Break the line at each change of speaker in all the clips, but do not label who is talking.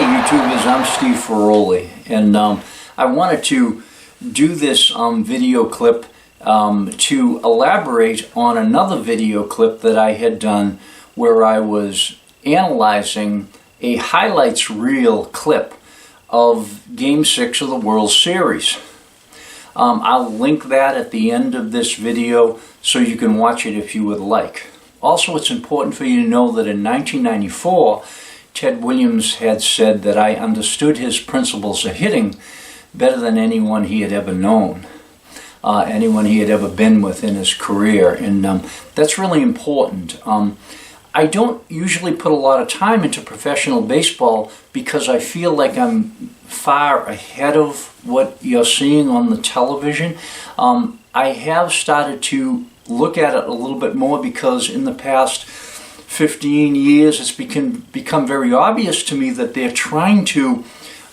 Hey YouTubers, I'm Steve Ferroli, and I wanted to do this video clip to elaborate on another video clip that I had done where I was analyzing a highlights reel clip of Game 6 of the World Series. I'll link that at the end of this video so you can watch it if you would like. Also, it's important for you to know that in 1994, Ted Williams had said that I understood his principles of hitting better than anyone he had ever known, anyone he had ever been with in his career, and that's really important. I don't usually put a lot of time into professional baseball because I feel like I'm far ahead of what you're seeing on the television. I have started to look at it a little bit more because in the past 15 years it's become very obvious to me that they're trying to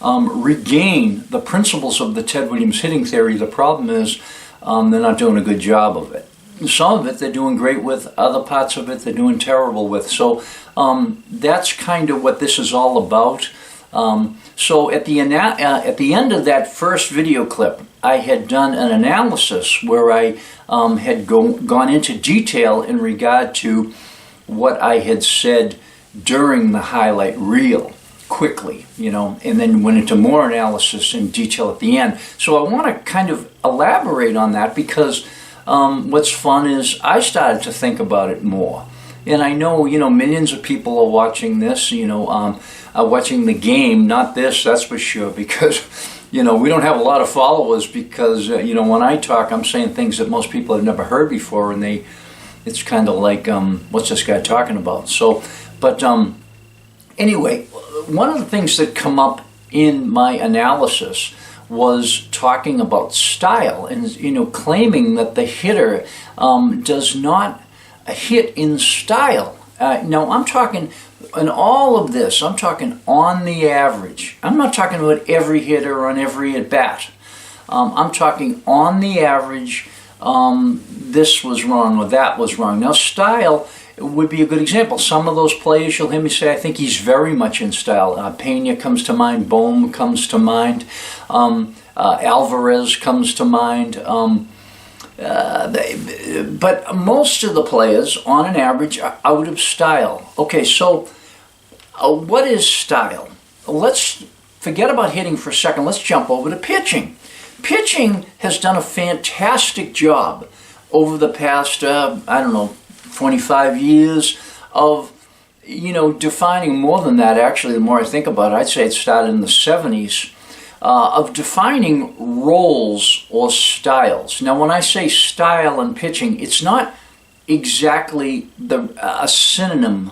regain the principles of the Ted Williams hitting theory. The problem is they're not doing a good job of it. Some of it they're doing great with, other parts of it they're doing terrible with. So that's kind of what this is all about. So at the end of that first video clip, I had done an analysis where I had gone into detail in regard to what I had said during the highlight reel, quickly, and then went into more analysis in detail at the end. So I want to kind of elaborate on that because what's fun is I started to think about it more. And I know, millions of people are watching this, are watching the game, not this, that's for sure, because, we don't have a lot of followers because, when I talk, I'm saying things that most people have never heard before, and it's kind of like, what's this guy talking about? So, but anyway, one of the things that come up in my analysis was talking about style and, claiming that the hitter does not hit in style. Now, I'm talking, in all of this, I'm talking on the average. I'm not talking about every hitter on every at-bat. I'm talking on the average, this was wrong or that was wrong. Now, style would be a good example. Some of those players, you'll hear me say, I think he's very much in style. Pena comes to mind, Bohm comes to mind, Alvarez comes to mind. But most of the players, on an average, are out of style. Okay, so what is style? Let's forget about hitting for a second. Let's jump over to pitching. Pitching has done a fantastic job over the past, 25 years of, defining more than that, actually. The more I think about it, I'd say it started in the 70s, of defining roles or styles. Now, when I say style in pitching, it's not exactly a synonym.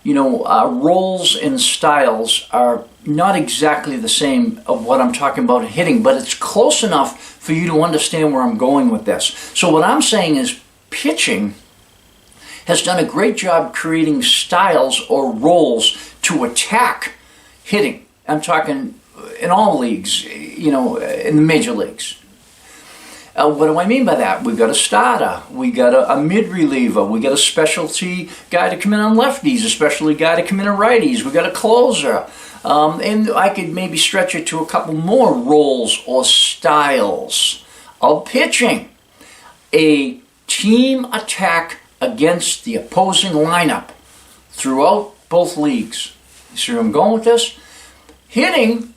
Roles and styles are not exactly the same of what I'm talking about hitting, but it's close enough for you to understand where I'm going with this. So what I'm saying is pitching has done a great job creating styles or roles to attack hitting. I'm talking in all leagues, in the major leagues. What do I mean by that? We've got a starter, we got a mid-reliever, we got a specialty guy to come in on lefties, a specialty guy to come in on righties, we got a closer, and I could maybe stretch it to a couple more roles or styles of pitching. A team attack against the opposing lineup throughout both leagues. You see where I'm going with this? Hitting,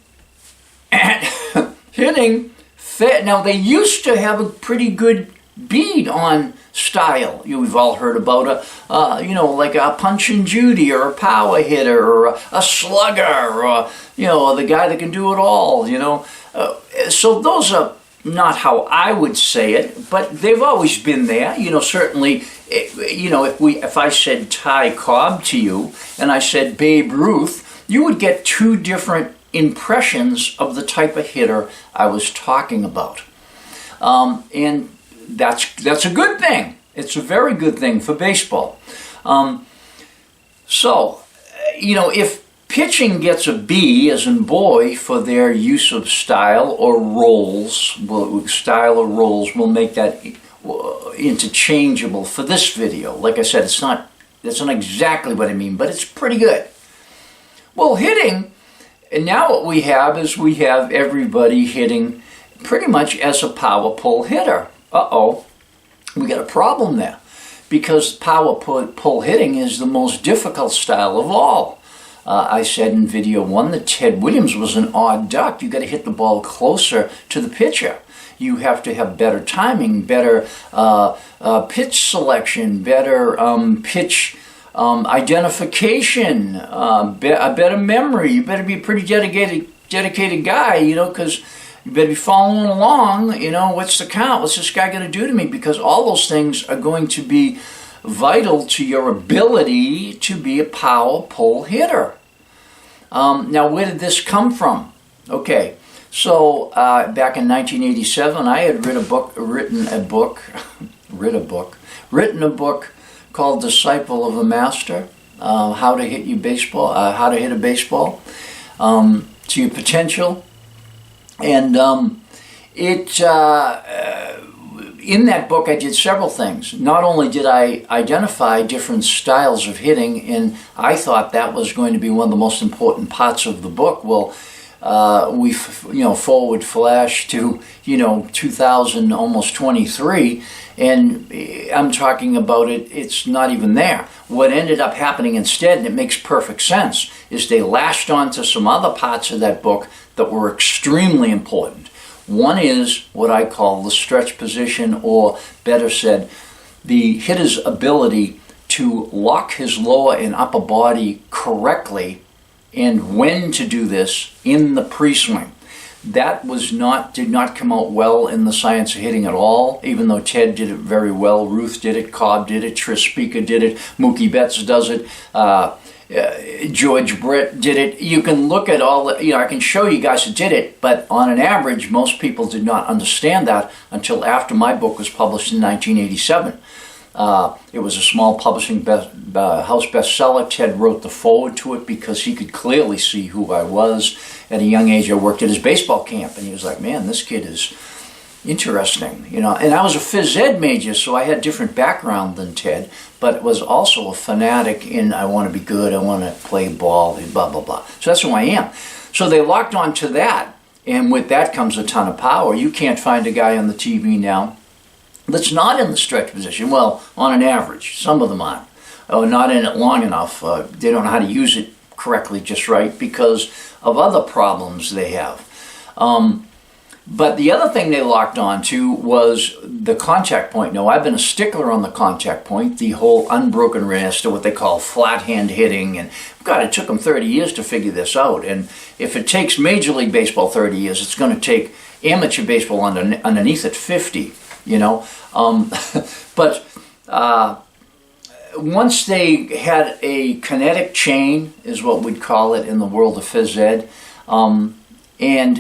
now they used to have a pretty good bead on style. We've all heard about like a Punch and Judy or a power hitter or a slugger or, the guy that can do it all, So those are not how I would say it, but they've always been there. Certainly, if I said Ty Cobb to you and I said Babe Ruth, you would get two different impressions of the type of hitter I was talking about. And that's a good thing. It's a very good thing for baseball. So, if pitching gets a B, as in boy, for their use of style or roles, style or roles, we'll make that interchangeable for this video. Like I said, that's not exactly what I mean, but it's pretty good. Well, hitting And now what we have is we have everybody hitting pretty much as a power pull hitter. Uh-oh, we got a problem there, because power pull hitting is the most difficult style of all. I said in video 1 that Ted Williams was an odd duck. You got to hit the ball closer to the pitcher. You have to have better timing, better pitch selection, better pitch identification, a better memory. You better be a pretty dedicated guy, because you better be following along. What's the count? What's this guy going to do to me? Because all those things are going to be vital to your ability to be a power pull hitter. Now, where did this come from? Okay, so back in 1987, I had written a book called Disciple of a Master, how to hit a baseball to your potential. And in that book, I did several things. Not only did I identify different styles of hitting, and I thought that was going to be one of the most important parts of the book. Well, we forward flash to 2000, almost 23, and I'm talking about it's not even there. What ended up happening instead, and it makes perfect sense, is they lashed onto some other parts of that book that were extremely important. One is what I call the stretch position, or better said, the hitter's ability to lock his lower and upper body correctly, and when to do this in the pre-swing. That did not come out well in the science of hitting at all, even though Ted did it very well. Ruth did it, Cobb did it, Tris Speaker did it, Mookie Betts does it, George Brett did it. You can look at all I can show you guys who did it, but on an average, most people did not understand that until after my book was published in 1987. It was a small publishing house bestseller. Ted wrote the foreword to it because he could clearly see who I was. At a young age, I worked at his baseball camp, and he was like, man, this kid is interesting, And I was a phys ed major, so I had different background than Ted, but was also a fanatic in I want to be good, I want to play ball, blah, blah, blah. So that's who I am. So they locked on to that, and with that comes a ton of power. You can't find a guy on the TV now that's not in the stretch position. Well, on an average, some of them aren't. Not in it long enough. They don't know how to use it correctly just right because of other problems they have. But the other thing they locked on to was the contact point. Now, I've been a stickler on the contact point, the whole unbroken wrist, or what they call flat hand hitting. And God, it took them 30 years to figure this out. And if it takes Major League Baseball 30 years, it's going to take amateur baseball underneath at 50, But once they had a kinetic chain, is what we'd call it in the world of phys ed, and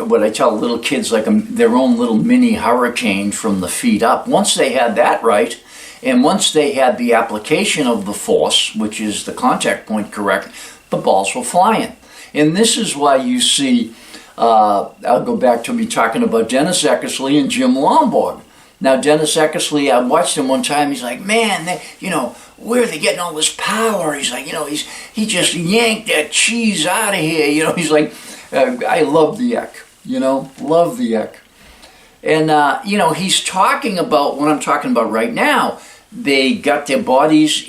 what I tell little kids, like their own little mini hurricane from the feet up. Once they had that right, and once they had the application of the force, which is the contact point correct, the balls were flying. And this is why you see, I'll go back to me talking about Dennis Eckersley and Jim Lomborg. Now, Dennis Eckersley, I watched him one time. He's like, man, where are they getting all this power? He's like, he just yanked that cheese out of here. He's like, I love the Eck, love the Eck. And, he's talking about what I'm talking about right now. They got their bodies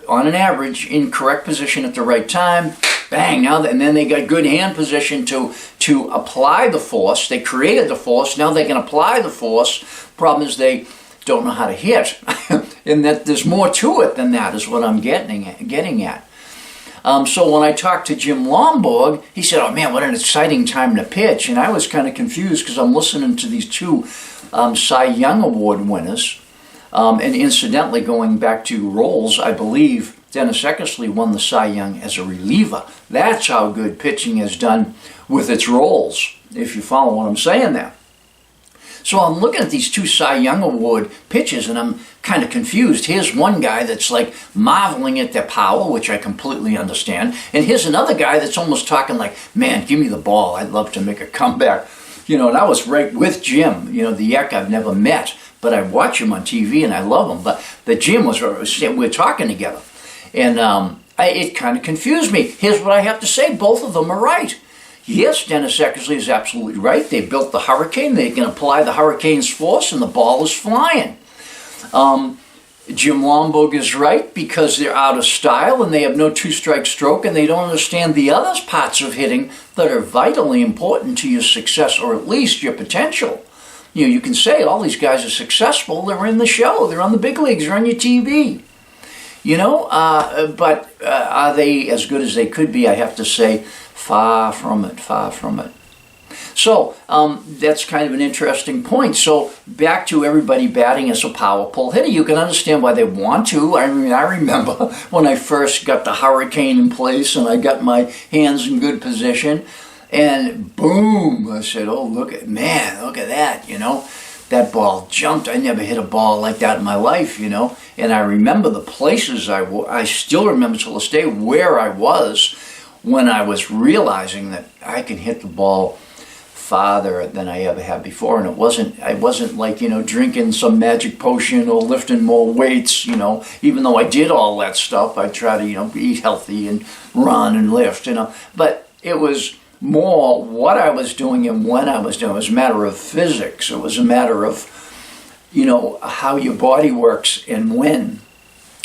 on an average, in correct position at the right time. Bang, and then they got good hand position to apply the force. They created the force. Now they can apply the force. Problem is they don't know how to hit. And that there's more to it than that is what I'm getting at. So when I talked to Jim Lomborg, he said, oh man, what an exciting time to pitch. And I was kind of confused because I'm listening to these two Cy Young Award winners. And incidentally, going back to roles, I believe Dennis Eckersley won the Cy Young as a reliever. That's how good pitching is done with its roles, if you follow what I'm saying there. So I'm looking at these two Cy Young Award pitches, and I'm kind of confused. Here's one guy that's like marveling at their power, which I completely understand. And here's another guy that's almost talking like, man, give me the ball. I'd love to make a comeback. And I was right with Jim. The Eck I've never met, but I watch him on TV and I love him. But the Jim we're talking together. And it kind of confused me. Here's what I have to say. Both of them are right. Yes, Dennis Eckersley is absolutely right. They built the Hurricane. They can apply the Hurricane's force, and the ball is flying. Jim Lonborg is right because they're out of style and they have no two-strike stroke, and they don't understand the other parts of hitting that are vitally important to your success, or at least your potential. You can say all these guys are successful. They're in the show. They're on the big leagues. They're on your TV. But are they as good as they could be? I have to say, far from it, far from it. So that's kind of an interesting point. So back to everybody batting as a power pull hitter. You can understand why they want to. I mean, I remember when I first got the Hurricane in place and I got my hands in good position, and boom, I said, oh, look at that, That ball jumped. I never hit a ball like that in my life, And I remember the places I still remember to this day where I was when I was realizing that I can hit the ball farther than I ever had before. And I wasn't like, drinking some magic potion or lifting more weights, Even though I did all that stuff, I try to, eat healthy and run and lift, But it was more what I was doing and when I was doing. It was a matter of physics. It was a matter of, how your body works and when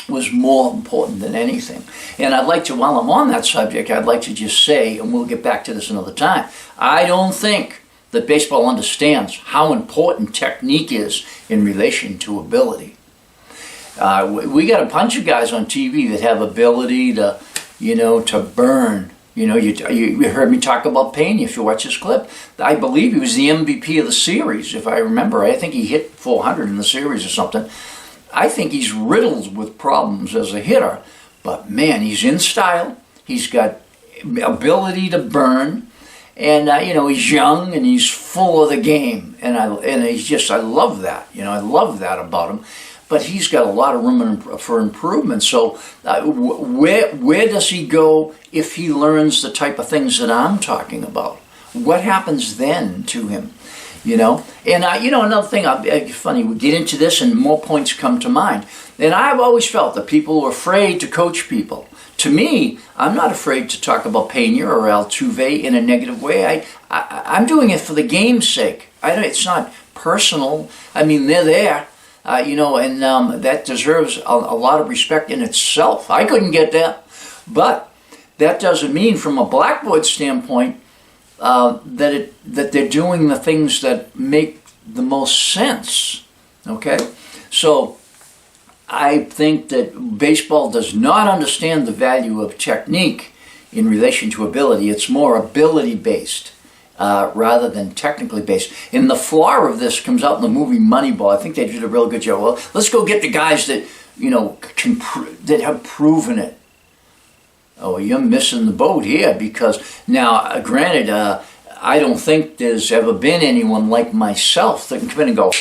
was more important than anything. And I'd like to, while I'm on that subject, I'd like to just say, and we'll get back to this another time, I don't think that baseball understands how important technique is in relation to ability. We got a bunch of guys on TV that have ability to, to burn. You heard me talk about Payne if you watch this clip. I believe he was the MVP of the series, if I remember. I think he hit 400 in the series or something. I think he's riddled with problems as a hitter, but man, he's in style. He's got ability to burn, and he's young and he's full of the game, and I love that. I love that about him. But he's got a lot of room for improvement. So where does he go if he learns the type of things that I'm talking about? What happens then to him? And another thing, funny, we get into this and more points come to mind. And I've always felt that people are afraid to coach people. To me, I'm not afraid to talk about Pena or Altuve in a negative way. I'm doing it for the game's sake. It's not personal. I mean, they're there. And that deserves a lot of respect in itself. I couldn't get that. But that doesn't mean from a blackboard standpoint that they're doing the things that make the most sense. Okay? So I think that baseball does not understand the value of technique in relation to ability. It's more ability-based. Rather than technically based. And the flaw of this comes out in the movie Moneyball. I think they did a real good job. Well, let's go get the guys that, that have proven it. Oh, you're missing the boat here because now, granted, I don't think there's ever been anyone like myself that can come in and go,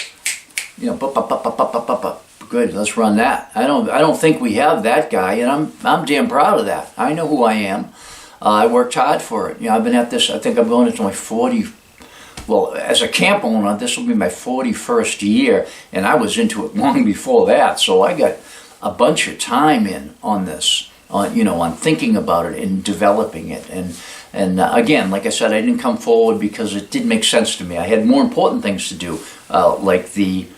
good, let's run that. I don't think we have that guy, and I'm damn proud of that. I know who I am. I worked hard for it. I've been at this, I think I'm going into my as a camp owner, this will be my 41st year, and I was into it long before that, so I got a bunch of time in on this, on thinking about it and developing it. And again, like I said, I didn't come forward because it didn't make sense to me. I had more important things to do, like the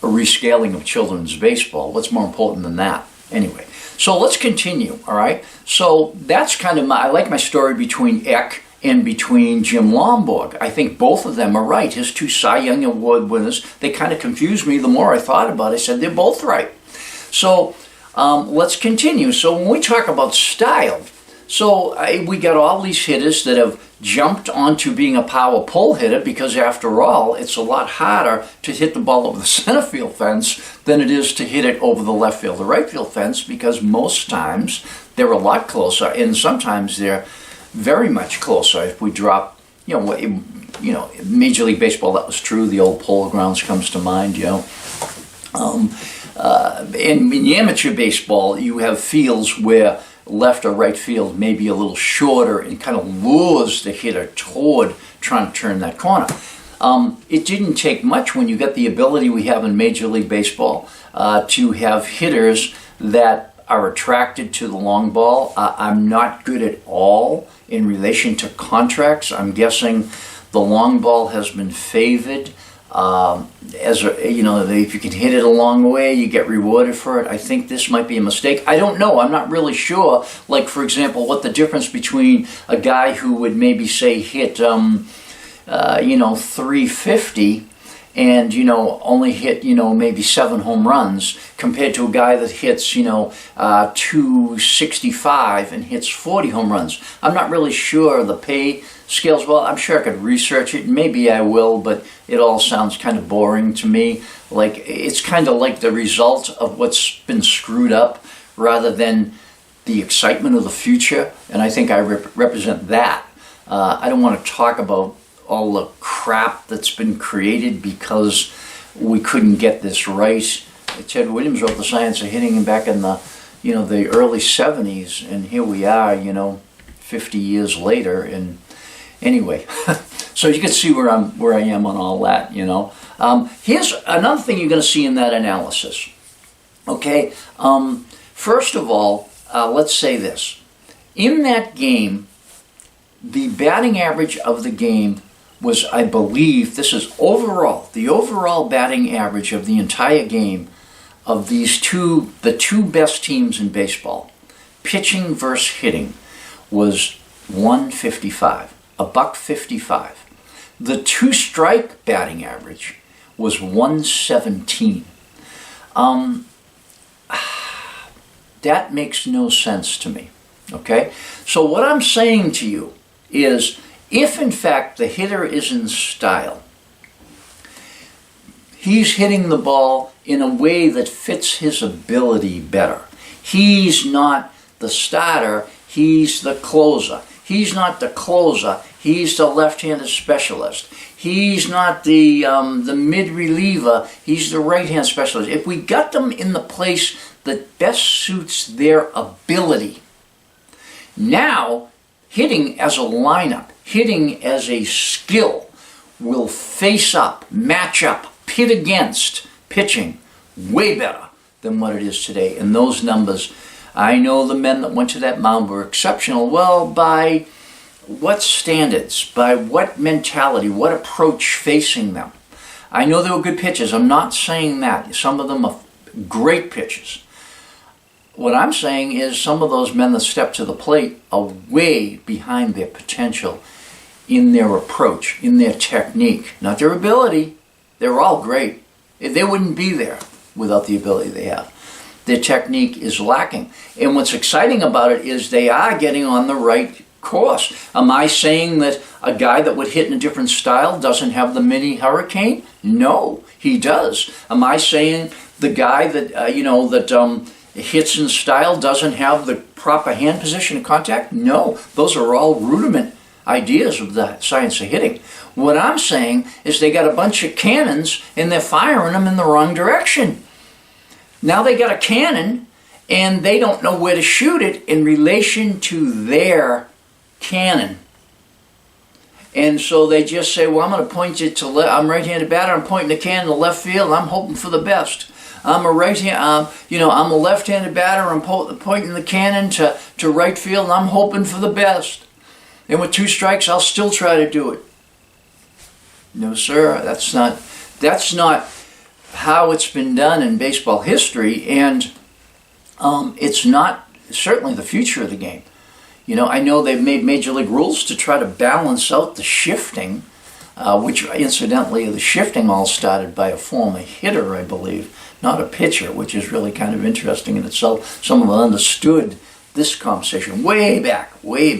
rescaling of children's baseball. What's more important than that? Anyway. So let's continue, all right? So that's kind of I like my story between Eck and between Jim Lonborg. I think both of them are right. His two Cy Young Award winners, they kind of confused me the more I thought about it. I said they're both right. So let's continue. So when we talk about style, we got all these hitters that have jumped onto being a power pull hitter because after all, it's a lot harder to hit the ball over the center field fence than it is to hit it over the left field or right field fence because most times they're a lot closer and sometimes they're very much closer. If we drop, Major League Baseball, that was true. The old Polo Grounds comes to mind, in amateur baseball, you have fields where left or right field may be a little shorter and kind of lures the hitter toward trying to turn that corner. It didn't take much when you got the ability we have in Major League Baseball to have hitters that are attracted to the long ball. I'm not good at all in relation to contracts. I'm guessing the long ball has been favored. As a, you know, if you can hit it a long way, you get rewarded for it. I think this might be a mistake. I don't know. I'm not really sure. Like, for example, what the difference between a guy who would maybe say hit, 350 and, only hit, maybe 7 home runs compared to a guy that hits, 265 and hits 40 home runs. I'm not really sure the pay scales. Well, I'm sure I could research it. Maybe I will, but it all sounds kind of boring to me. Like, it's kind of like the result of what's been screwed up rather than the excitement of the future. And I think I represent that. I don't want to talk about all the crap that's been created because we couldn't get this right. Ted Williams wrote The Science of Hitting back in the, the early 70s, and here we are, 50 years later. And anyway, so you can see where I am on all that. Here's another thing you're going to see in that analysis. Okay, first of all, let's say this: in that game, the batting average of the game was, I believe, this is overall, the overall batting average of the entire game of the two best teams in baseball, pitching versus hitting, was 155, $1.55. The two-strike batting average was 117. That makes no sense to me, okay? So what I'm saying to you is, if in fact the hitter is in style, he's hitting the ball in a way that fits his ability better. He's not the starter, he's the closer. He's not the closer, he's the left-handed specialist. He's not the mid-reliever, he's the right-hand specialist. If we got them in the place that best suits their ability, now hitting as a lineup, hitting as a skill, will face up, match up, pit against pitching way better than what it is today. And those numbers, I know the men that went to that mound were exceptional. Well, by what standards? By what mentality? What approach facing them? I know they were good pitches. I'm not saying that. Some of them are great pitches. What I'm saying is some of those men that step to the plate are way behind their potential in their approach, in their technique, not their ability. They're all great. They wouldn't be there without the ability they have. Their technique is lacking. And what's exciting about it is they are getting on the right course. Am I saying that a guy that would hit in a different style doesn't have the mini hurricane? No, he does. Am I saying the guy that, hits in style doesn't have the proper hand position and contact? No, those are all rudiment ideas of the science of hitting. What I'm saying is they got a bunch of cannons and they're firing them in the wrong direction. Now they got a cannon and they don't know where to shoot it in relation to their cannon. And so they just say, well, I'm going to point it to left. I'm right-handed batter. I'm pointing the cannon to left field. I'm hoping for the best. I'm a I'm a left-handed batter. I'm pointing the cannon to right field, and I'm hoping for the best. And with 2 strikes, I'll still try to do it. No, sir, that's not how it's been done in baseball history, and it's not certainly the future of the game. I know they've made major league rules to try to balance out the shifting, which incidentally, the shifting all started by a former hitter, I believe, not a pitcher, which is really kind of interesting in itself. Someone understood this conversation way back when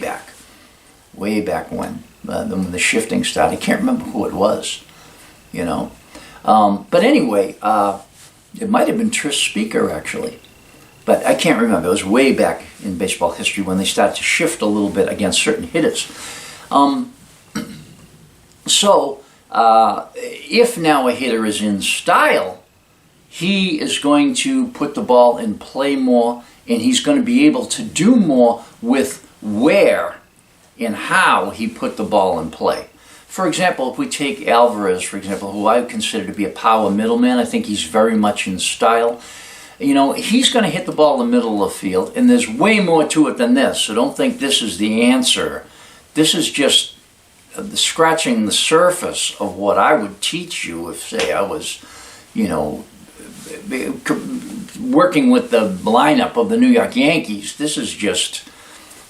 the shifting started. I can't remember who it was, But anyway, it might have been Tris Speaker, actually. But I can't remember. It was way back in baseball history when they started to shift a little bit against certain hitters. So, if now a hitter is in style, he is going to put the ball in play more, and he's going to be able to do more with where and how he put the ball in play. For example, if we take Alvarez, for example, who I consider to be a power middleman, I think he's very much in style. You know, he's going to hit the ball in the middle of the field, and there's way more to it than this, so don't think this is the answer. This is just scratching the surface of what I would teach you if, say, I was, you know, working with the lineup of the New York Yankees. This is just,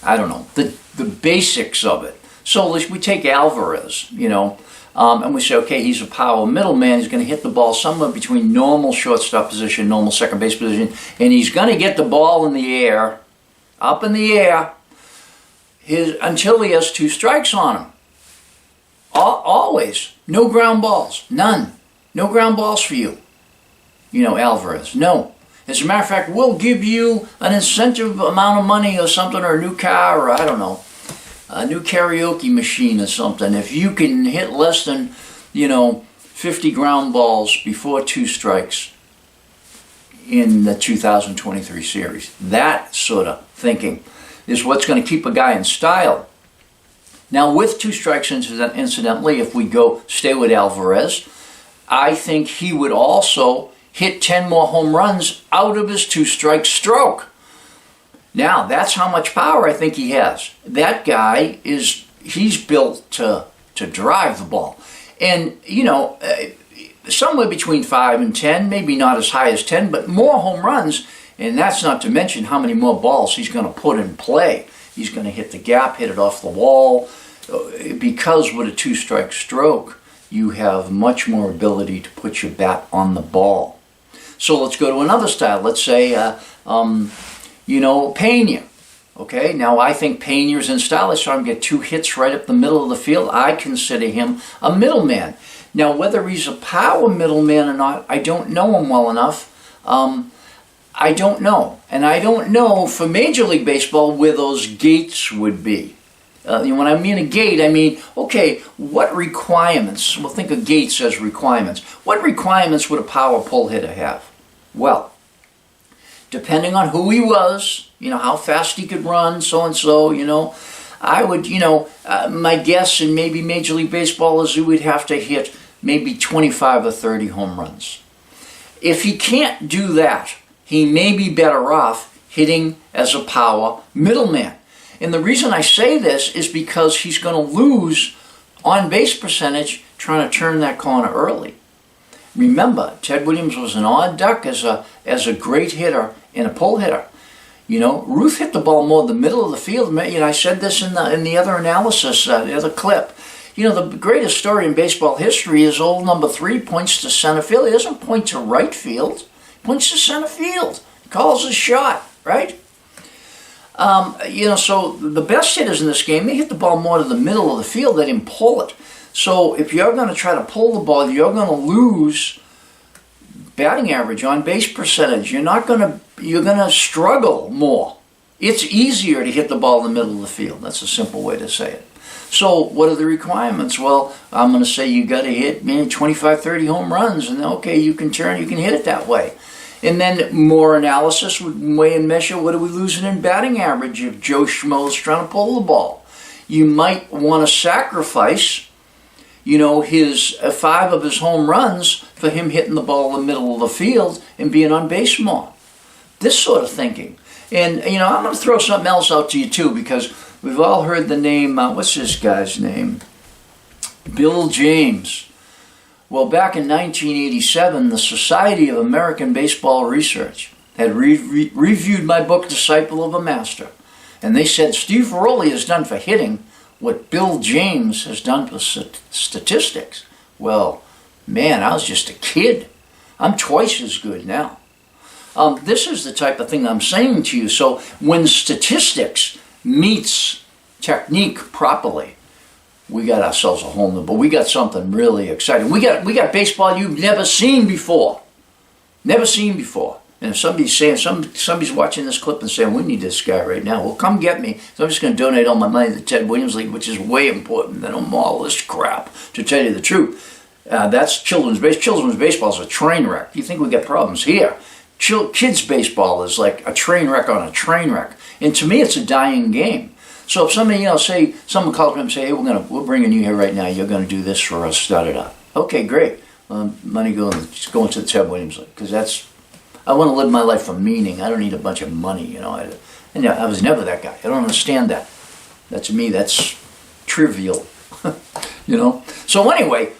I don't know, the basics of it. So we take Alvarez, you know, and we say, okay, he's a power middleman. He's going to hit the ball somewhere between normal shortstop position, normal second base position, and he's going to get the ball in the air, up in the air, until he has 2 strikes on him. Always. No ground balls. None. No ground balls for you. You know, Alvarez. No. As a matter of fact, we'll give you an incentive amount of money or something, or a new car, or I don't know, a new karaoke machine or something. If you can hit less than, you know, 50 ground balls before 2 strikes in the 2023 series. That sort of thinking is what's going to keep a guy in style. Now, with 2 strikes, incidentally, if we stay with Alvarez, I think he would also hit 10 more home runs out of his 2-strike stroke. Now, that's how much power I think he has. That guy he's built to drive the ball. And, you know, somewhere between 5 and 10, maybe not as high as 10, but more home runs, and that's not to mention how many more balls he's going to put in play. He's going to hit the gap, hit it off the wall, because with a 2-strike stroke, you have much more ability to put your bat on the ball. So let's go to another style. Let's say, you know, Pena. Okay, now I think Pena's in style. I saw him get 2 hits right up the middle of the field. I consider him a middleman. Now, whether he's a power middleman or not, I don't know him well enough. I don't know. And I don't know for Major League Baseball where those gates would be. When I mean a gate, I mean, okay, what requirements? We'll think of gates as requirements. What requirements would a power pull hitter have? Well, depending on who he was, you know, how fast he could run, so-and-so, you know, I would, you know, my guess in maybe Major League Baseball is he would have to hit maybe 25 or 30 home runs. If he can't do that, he may be better off hitting as a power middleman. And the reason I say this is because he's going to lose on base percentage trying to turn that corner early. Remember, Ted Williams was an odd duck as a great hitter and a pull hitter. You know, Ruth hit the ball more in the middle of the field. You know, I said this in the other analysis, the other clip. You know, the greatest story in baseball history is old number 3 points to center field. He doesn't point to right field. He points to center field. He calls his shot, right? You know, so the best hitters in this game, they hit the ball more to the middle of the field. They didn't pull it. So if you're going to try to pull the ball, you're going to lose batting average, on base percentage. You're going to struggle more. It's easier to hit the ball in the middle of the field. That's a simple way to say it. So what are the requirements? Well, I'm going to say you got to hit maybe 25, 30 home runs, and okay, you can hit it that way. And then more analysis would weigh and measure, what are we losing in batting average if Joe Schmo's trying to pull the ball? You might want to sacrifice, you know, 5 of his home runs for him hitting the ball in the middle of the field and being on base more. This sort of thinking. And, you know, I'm going to throw something else out to you too, because we've all heard the name, what's this guy's name? Bill James. Well, back in 1987, the Society of American Baseball Research had reviewed my book, Disciple of a Master. And they said Steve Ferroli has done for hitting what Bill James has done for statistics. Well, man, I was just a kid. I'm twice as good now. This is the type of thing I'm saying to you. So when statistics meets technique properly, we got ourselves a home run, but we got something really exciting. We got baseball you've never seen before. Never seen before. And if somebody's watching this clip and saying, we need this guy right now, well, come get me. So I'm just going to donate all my money to the Ted Williams League, which is way important than all this crap, to tell you the truth. That's children's baseball. Children's baseball is a train wreck. You think we got problems here? Kids baseball is like a train wreck on a train wreck. And to me, it's a dying game. So if somebody, say someone calls me and say, hey, we're bringing you here right now. You're going to do this for us. Start it up. Okay, great. Money going to the Ted Williams League, because I want to live my life for meaning. I don't need a bunch of money, you know. I was never that guy. I don't understand that. To me, that's trivial, you know. So anyway,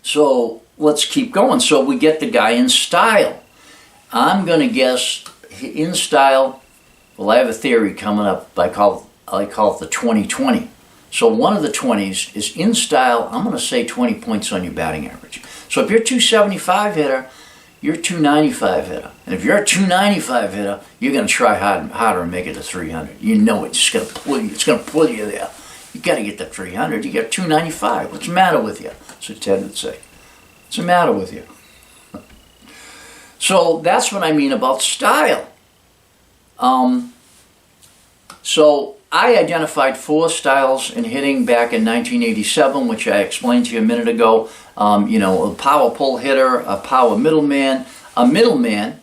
so let's keep going. So we get the guy in style. I'm going to guess in style. Well, I have a theory coming up. I call it the 20-20. So one of the 20s is in style. I'm going to say 20 points on your batting average. So if you're a 275 hitter, you're a 295 hitter. And if you're a 295 hitter, you're going to try harder and make it to 300. You know it's going to pull you. It's going to pull you there. You got to get to 300. You got 295. What's the matter with you? That's what Ted would say. What's the matter with you? So that's what I mean about style. So I identified 4 styles in hitting back in 1987, which I explained to you a minute ago. You know, a power pull hitter, a power middleman, a middleman,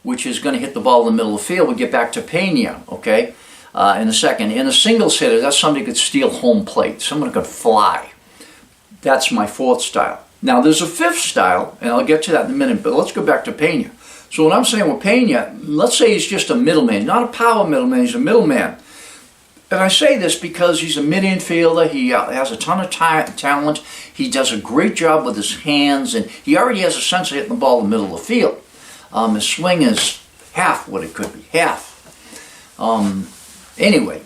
which is going to hit the ball in the middle of the field. We'll get back to Pena, okay, in a second. And a singles hitter, that's somebody who could steal home plate. Someone who could fly. That's my 4th style. Now, there's a 5th style, and I'll get to that in a minute, but let's go back to Pena. So what I'm saying with Pena, let's say he's just a middleman, not a power middleman, he's a middleman. And I say this because he's a mid-infielder, he has a ton of talent, he does a great job with his hands, and he already has a sense of hitting the ball in the middle of the field. His swing is half what it could be, half. Anyway,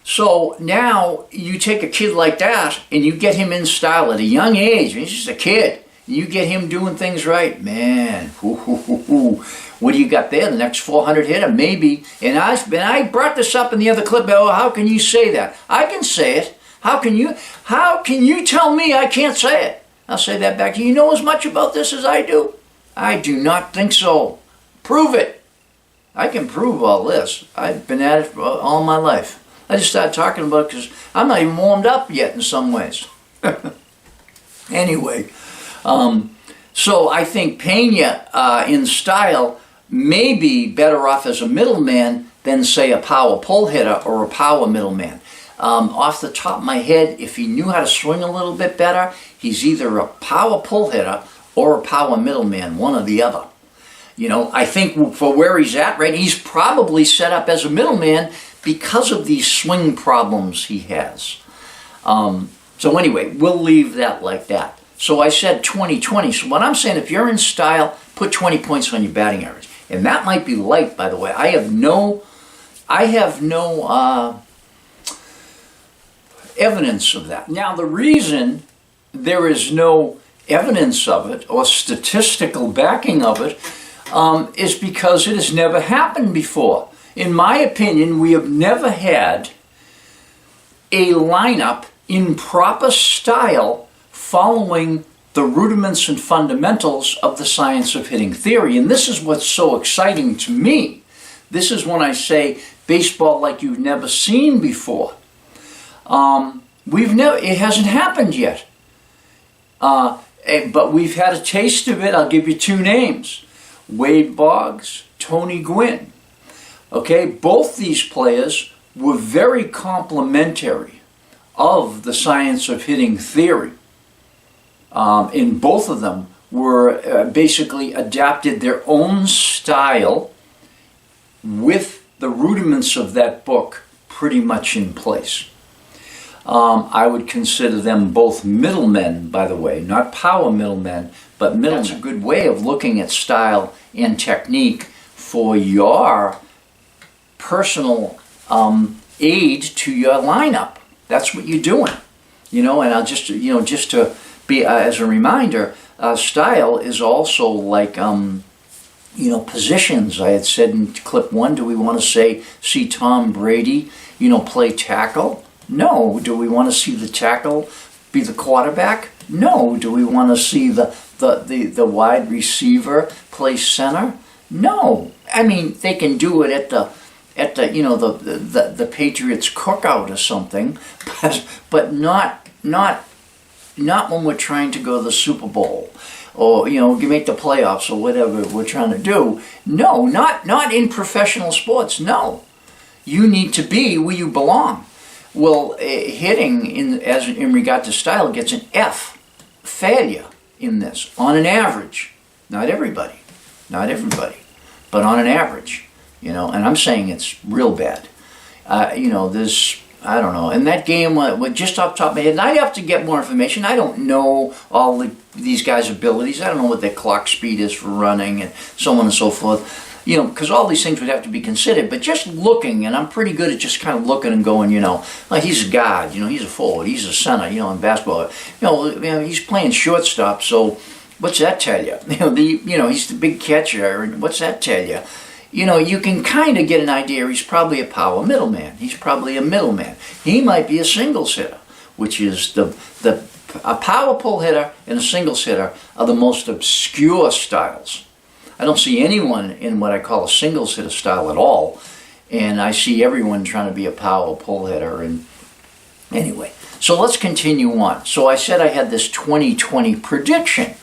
so now you take a kid like that and you get him in style at a young age. He's just a kid. You get him doing things right, man. What do you got there? The next 400 hitter, maybe. And I brought this up in the other clip. Oh, how can you say that? I can say it. How can you tell me I can't say it? I'll say that back to you. You know as much about this as I do? I do not think so. Prove it. I can prove all this. I've been at it all my life. I just started talking about it because I'm not even warmed up yet in some ways. Anyway, so I think Pena in style may be better off as a middleman than, say, a power pull hitter or a power middleman. Off the top of my head, if he knew how to swing a little bit better, he's either a power pull hitter or a power middleman, one or the other. You know, I think for where he's at, right, he's probably set up as a middleman because of these swing problems he has. So anyway, we'll leave that like that. So I said 20-20. So what I'm saying, if you're in style, put 20 points on your batting average. And that might be light, by the way. I have no evidence of that. Now, the reason there is no evidence of it or statistical backing of it is because it has never happened before. In my opinion, we have never had a lineup in proper style following the rudiments and fundamentals of the science of hitting theory. And this is what's so exciting to me. This is when I say baseball like you've never seen before. It hasn't happened yet. But we've had a taste of it. I'll give you 2 names. Wade Boggs, Tony Gwynn. Okay, both these players were very complimentary of the science of hitting theory. In both of them were basically adapted their own style with the rudiments of that book pretty much in place. I would consider them both middlemen, by the way, not power middlemen, but middlemen. That's a good way of looking at style and technique for your personal aid to your lineup. That's what you're doing, you know. And I'll just to be as a reminder, style is also like positions. I had said in clip 1, do we want to see Tom Brady, play tackle? No. Do we want to see the tackle be the quarterback? No. Do we want to see the wide receiver play center? No. I mean, they can do it at the Patriots cookout or something, but not when we're trying to go to the Super Bowl or make the playoffs or whatever we're trying to do. No, not in professional sports. No, you need to be where you belong. Well, hitting in regard to style gets an F, failure in this on an average. Not everybody. not everybody, but on an average, you know, and I'm saying it's real bad. You know, there's, I don't know, in that game, just off the top of my head, and I'd have to get more information. I don't know all these guys' abilities. I don't know what their clock speed is for running and so on and so forth. You know, because all these things would have to be considered. But just looking, and I'm pretty good at just kind of looking and going, you know, like he's a guard, you know, he's a forward, he's a center, you know, in basketball. You know, he's playing shortstop, so what's that tell you? You know, he's the big catcher, and what's that tell you? You know, you can kind of get an idea. He's probably a power middleman. He's probably a middleman. He might be a singles hitter, which is a power pull hitter and a singles hitter are the most obscure styles. I don't see anyone in what I call a singles hitter style at all, and I see everyone trying to be a power pull hitter. And anyway, so let's continue on. So I said I had this 2020 prediction.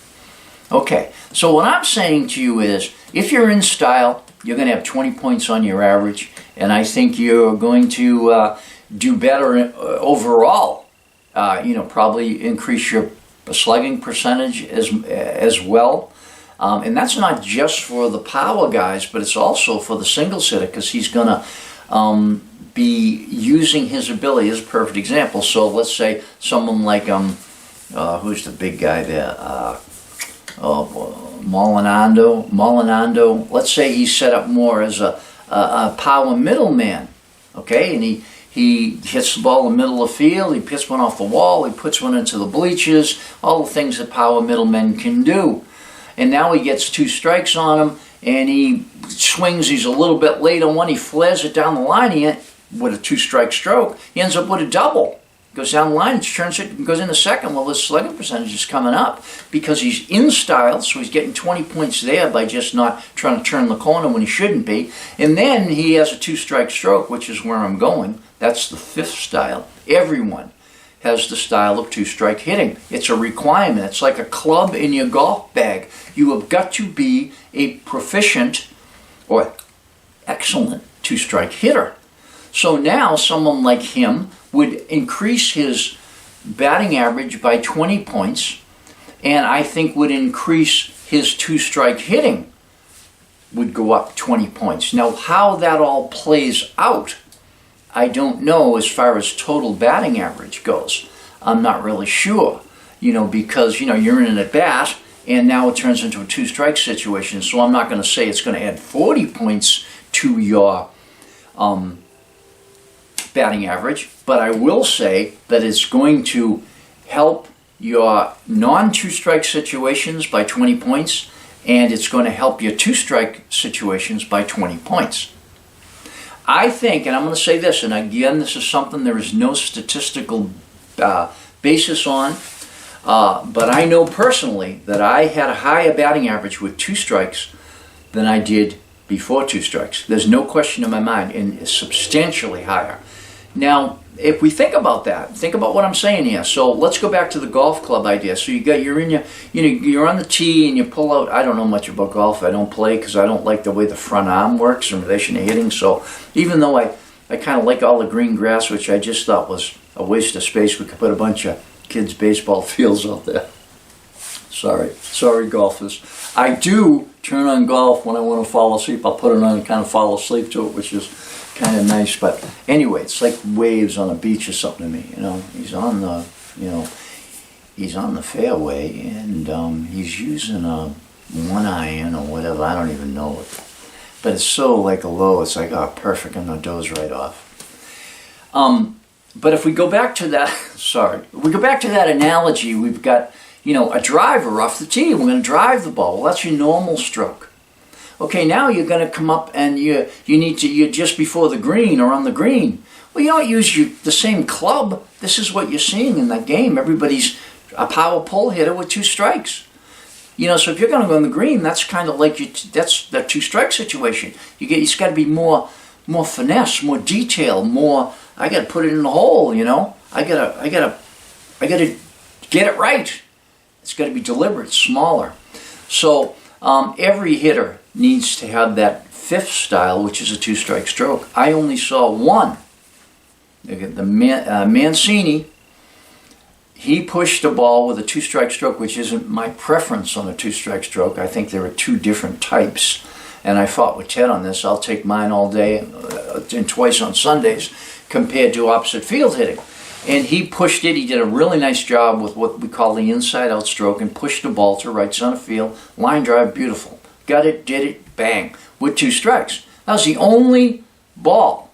Okay, so what I'm saying to you is, if you're in style, you're going to have 20 points on your average, and I think you're going to do better overall. You know, probably increase your slugging percentage as well. And that's not just for the power guys, but it's also for the singles hitter, because he's going to be using his ability. As a perfect example. So let's say someone like, who's the big guy there? Molinando. Let's say he's set up more as a power middleman, okay? And he hits the ball in the middle of the field, he hits one off the wall, he puts one into the bleachers, all the things that power middlemen can do. And now he gets 2 strikes on him, and he swings, he's a little bit late on one, he flares it down the line, with a 2-strike stroke, he ends up with a double. Goes down the line, turns it, and goes in the second. Well, his slugging percentage is coming up because he's in style, so he's getting 20 points there by just not trying to turn the corner when he shouldn't be. And then he has a 2-strike stroke, which is where I'm going. That's the 5th style. Everyone has the style of 2-strike hitting. It's a requirement. It's like a club in your golf bag. You have got to be a proficient or excellent 2-strike hitter. So now someone like him would increase his batting average by 20 points, and I think would increase his 2-strike hitting would go up 20 points. Now, how that all plays out, I don't know as far as total batting average goes. I'm not really sure, you know, because, you know, you're in an at-bat, and now it turns into a 2-strike situation, so I'm not going to say it's going to add 40 points to your batting average, but I will say that it's going to help your non-2-strike situations by 20 points, and it's going to help your 2-strike situations by 20 points. I think, and I'm going to say this, and again, this is something there is no statistical basis on, but I know personally that I had a higher batting average with 2 strikes than I did before 2 strikes. There's no question in my mind, and it's substantially higher. Now, if we think about that, think about what I'm saying here. So let's go back to the golf club idea. So you're on the tee and you pull out. I don't know much about golf. I don't play because I don't like the way the front arm works in relation to hitting. So even though I kind of like all the green grass, which I just thought was a waste of space, we could put a bunch of kids' baseball fields out there. Sorry, golfers. I do turn on golf when I want to fall asleep. I'll put it on and kind of fall asleep to it, which is kind of nice. But anyway, it's like waves on a beach or something to me. You know, he's on the fairway, and he's using a 1-iron or whatever. I don't even know it. But it's so like a low. It's like, oh, perfect. I'm gonna doze right off. But if we go back to that, analogy, we've got, a driver off the tee. We're going to drive the ball. Well, that's your normal stroke. Okay, now you're going to come up and you're just before the green or on the green. Well, you don't use the same club. This is what you're seeing in that game. Everybody's a power pull hitter with 2 strikes. So if you're going to go on the green, that's kind of like that's the 2-strike situation. It's got to be more finesse, more detail, more. I got to put it in the hole. I got to get it right. It's got to be deliberate, smaller. So every hitter needs to have that 5th style, which is a 2-strike stroke. I only saw one. The Mancini he pushed the ball with a two-strike stroke, which isn't my preference on a two-strike stroke. I think there are two different types. And I fought with Ted on this. I'll take mine all day and twice on Sundays compared to opposite field hitting. And he pushed it. He did a really nice job with what we call the inside-out stroke and pushed the ball to right center field. Line drive, beautiful. Got it, did it, bang, with two strikes. That was the only ball.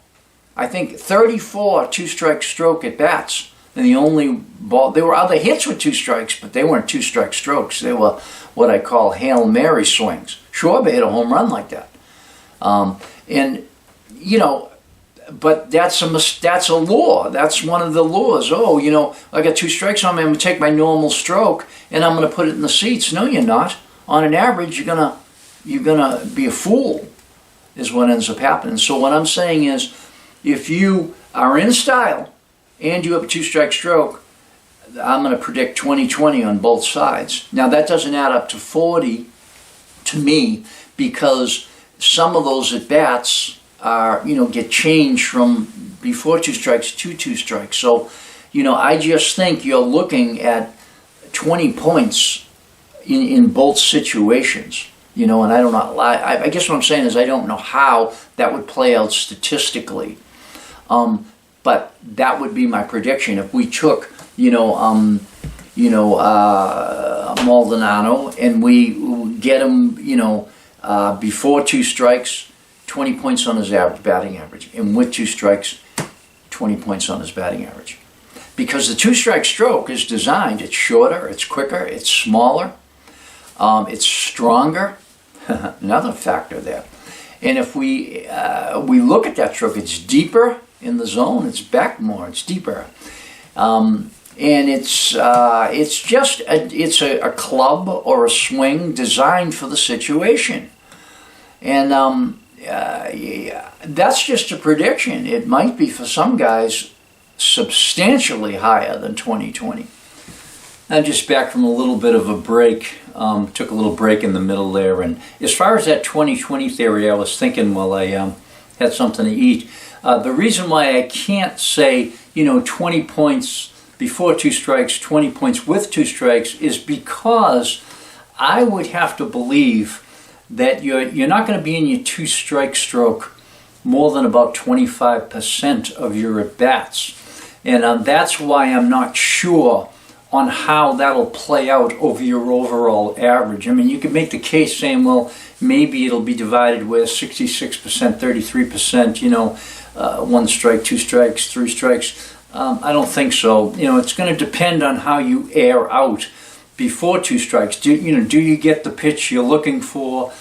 I think 34 two-strike stroke at bats. And the only ball, there were other hits with two strikes, but they weren't two-strike strokes. They were what I call Hail Mary swings. Schwarber hit a home run like that. And, you know, but that's a law. That's one of the laws. Oh, you know, I got two strikes on me. I'm going to take my normal stroke and I'm going to put it in the seats. No, you're not. On an average, you're gonna be a fool, is what ends up happening. So what I'm saying is, if you are in style and you have a two-strike stroke, I'm going to predict 20-20 on both sides. Now, that doesn't add up to 40 to me, because some of those at-bats are, you know, get changed from before two strikes to two strikes. So, you know, I just think you're looking at 20 points in both situations. You know, and I don't know, I guess what I'm saying is I don't know how that would play out statistically. But that would be my prediction. If we took, Maldonado and we get him, before two strikes, 20 points on his batting average. And with two strikes, 20 points on his batting average. Because the two-strike stroke is designed, it's shorter, it's quicker, it's smaller, it's stronger. Another factor there. And if we look at that stroke, it's deeper in the zone, it's back more, it's deeper. And it's just a club or a swing designed for the situation. And that's just a prediction. It might be for some guys substantially higher than 20-20. I'm just back from a little bit of a break. Took a little break in the middle there. And as far as that 20-20 theory, I was thinking while I had something to eat. The reason why I can't say, 20 points before two strikes, 20 points with two strikes, is because I would have to believe that you're not going to be in your two-strike stroke more than about 25% of your at-bats. And that's why I'm not sure on how that'll play out over your overall average. I mean, you could make the case saying, well, maybe it'll be divided with 66%, 33%, one strike, two strikes, three strikes. I don't think so. It's going to depend on how you air out before two strikes. Do you get the pitch you're looking for?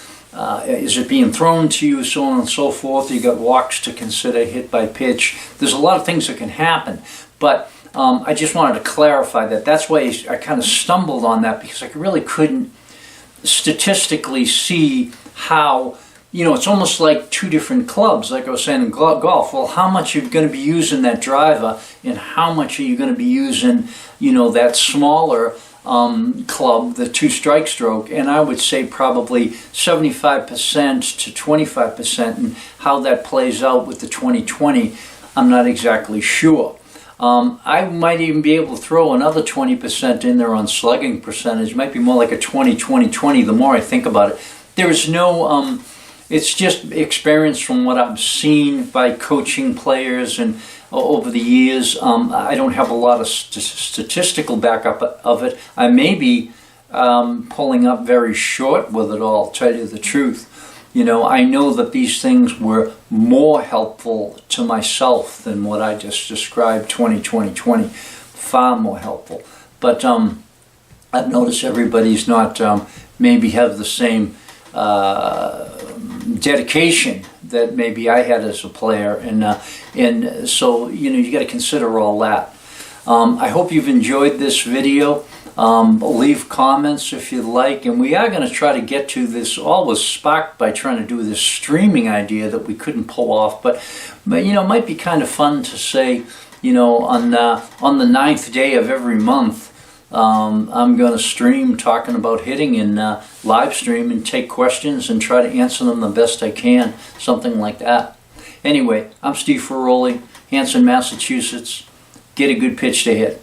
Is it being thrown to you, so on and so forth? You got walks to consider, hit by pitch. There's a lot of things that can happen, but I just wanted to clarify that. That's why I kind of stumbled on that, because I really couldn't statistically see how, it's almost like two different clubs, like I was saying in golf. Well, how much are you going to be using that driver, and how much are you going to be using, that smaller club, the two-strike stroke? And I would say probably 75% to 25%, and how that plays out with the 20-20, I'm not exactly sure. I might even be able to throw another 20% in there on slugging percentage. It might be more like a 20-20-20 the more I think about it. There is no, it's just experience from what I've seen by coaching players and over the years. I don't have a lot of statistical backup of it. I may be pulling up very short with it all, to tell you the truth. I know that these things were more helpful to myself than what I just described, 20-20-20, far more helpful. But I've noticed everybody's not maybe have the same dedication that maybe I had as a player, and so you got to consider all that. I hope you've enjoyed this video. Leave comments if you'd like, and we are going to try to get to this. All was sparked by trying to do this streaming idea that we couldn't pull off, but it might be kind of fun to say, on the 9th day of every month, I'm going to stream talking about hitting and live stream and take questions and try to answer them the best I can, something like that. Anyway, I'm Steve Ferroli, Hanson, Massachusetts. Get a good pitch to hit.